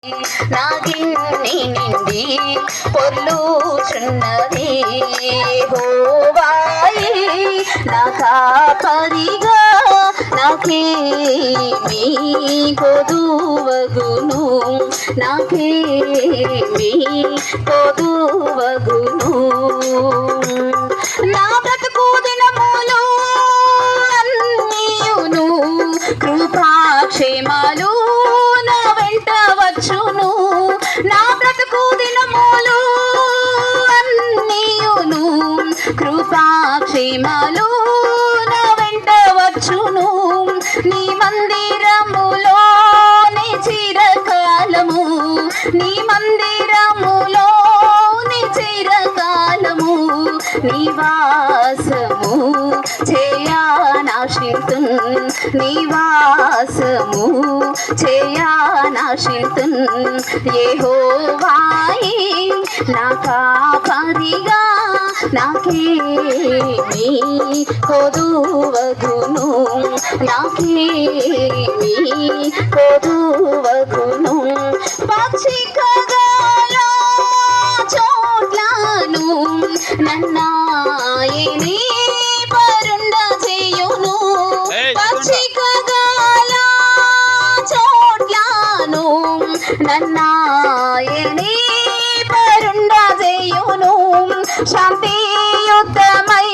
నాగిన్ని నిండి పొర్లుచున్నది యెహోవాయే నా కాపరిగా నాకేమీ కొదువగును నాకేమీ కొదువగును నా బ్రతుకు దినములు అన్నియును కృపాక్షేమాలు నా వెంట వచ్చును నా బ్రతుకు దినములు అన్నియును కృపాక్షేమాలు నా వెంట వచ్చును నీ మందిరములో నీ చిరకాలము నీ మందిరములో నీ చిరకాలము నివాసము చేయనాశితున్ నివాసము చేయనాశితున్ యెహోవాయే నా కాపరిగా నాకేమీ కొదువగును నాకేమీ కొదువగును పచ్చికగల చోట్లను నన్నాయని పరుండ చేయును పచ్చికగల చోట్లను నన్నాయని పరుండ చేయును శాంతియుతమై